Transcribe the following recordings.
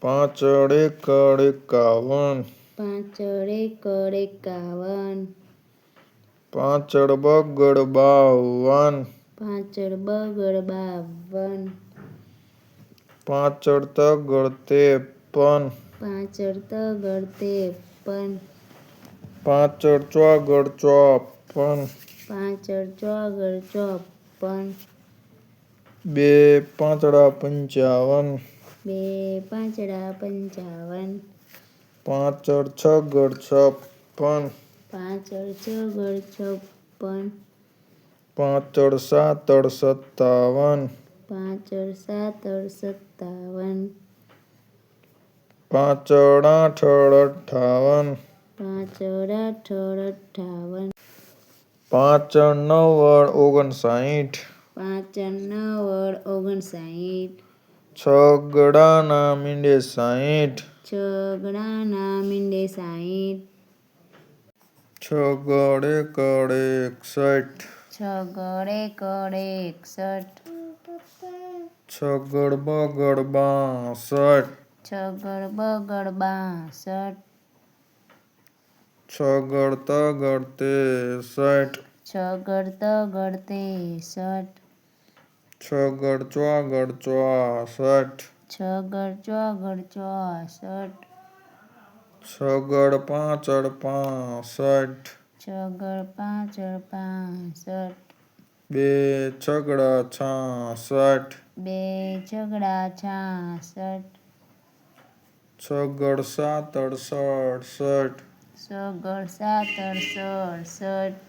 પાંચડ એકડ 51. પાંચડ એકડ 51. પાંચડ બગડ 52. પાંચડ બગડ 52. પાંચડ તગડ 53. પાંચડ તગડ 53. પાંચડ ચોગડ 54. પાંચડ ચોગડ 54. બે પાંચડા 55. બે પાંચડા 55. પાંચડ છગડ 56. પાંચડ છગડ 56. પાંચડ સાતડ 57. પાંચડ સાતડ 57. પાંચડ આઠડ 58. પાંચડ આઠડ 58. પાંચડ નવડ 59. પાંચડ નવડ 59. છગડાના મીંડે 60. છગડાના મીંડે 60. છગડ એકડ 61. છગડ એકડ 61. છગડ બગડ 62. છગડ બગડ 62. છગડ તગડ 63. છગડ તગડ 63. છગડ ચોગડ 64. છગડ ચોગડ 64. છગડ પાંચડ 65. છગડ પાંચડ 65. બે છગડા 66. બે છગડા 66. છગડ સાતડ 67. છગડ સાતડ 67.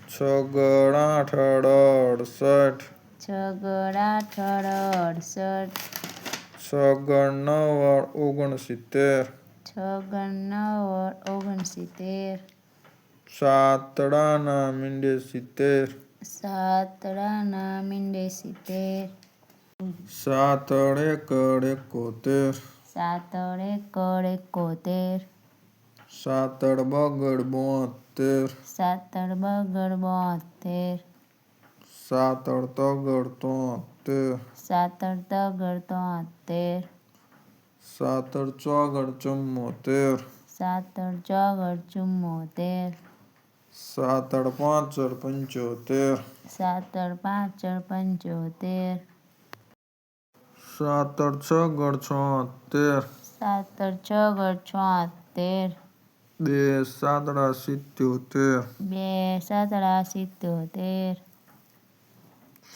છગડ આઠડ 68. છગડ આઠડ 68. છગડ નવડ 69. છગડ નવડ 69. સાતડાના મીંડે 70. સાતડાના મીંડે 70. સાતડ એકડ 71. સાતડ એકડ 71. સાતડ બગડ 72. સાતડ બગડ 72. સાતડ તગડ 73. સાતડ તગડ 73. સાતડ ચોગડ 74. સાતડ ચોગડ 74. સાતડ પાંચડ 75. સાતડ પાંચડ 75. સાતડ છગડ 76. સાતડ છગડ 76. બે સાતડા 77. બે સાતડા 77.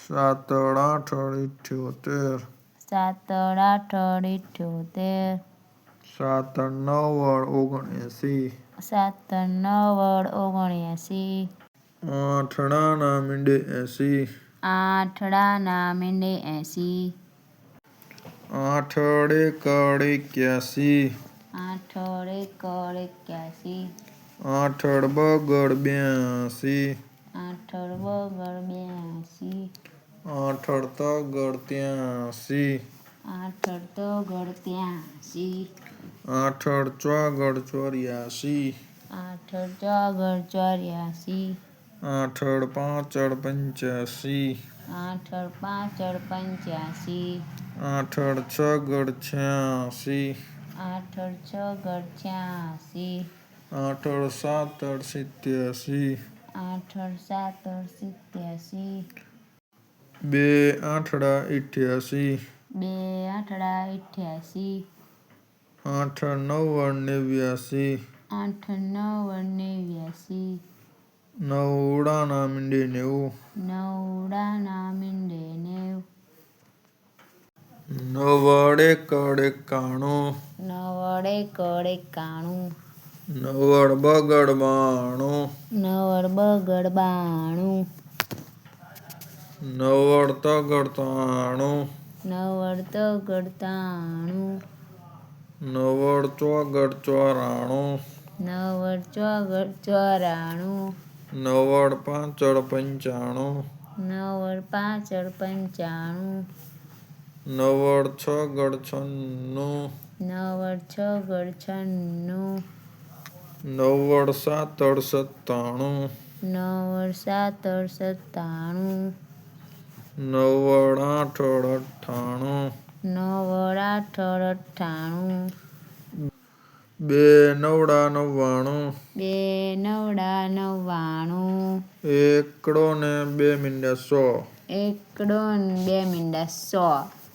સાતડ આઠડ 78. સાતડ આઠડ 78. સાતડ નવડ 79. સાતડ નવડ 79. આઠડાના મીંડે 80. આઠડાના મીંડે 80. આઠડ એકડ 81. આઠડ એકડ 81. આઠડ બગડ 82. આઠડ બગડ 82. આઠડ તગડ 83. આઠડ તગડ 83. આઠડ ચોગડ 84. આઠડ ચોગડ 84. આઠડ પાંચડ 85. આઠડ પાંચડ 85. આઠડ છગડ 86. આઠડ છગડ 86. આઠડ સાતડ 87. આઠડ સાતડ 87. બે આઠડા 88. બે આઠડા 88. આઠડ નવ્વડ 89. આઠડ નવ્વડ 89. નવડાના મીંડે 90. નવડાના મીંડે 90. નવડ એકડ 91. નવડ એકડ 91. નવડ બગડ 92. નવડ બગડ 92. નવડ તગડ 93. નવડ તગડ 93. નવડ ચોગડ 94. નવડ ચોગડ 94. નવડ પાંચડ 95. નવડ પાંચડ 95. નવડ છગડ 96. નવડ છગડ 96. નવડ સાતડ 97. નવડ સાતડ 97. નવડ આઠડ 98. 9 વડ 8 98. 2 નવડા 99. 2 નવડા 99. એકડો ને 2 મીંડા 100. એકડો ને 2 મીંડા 100.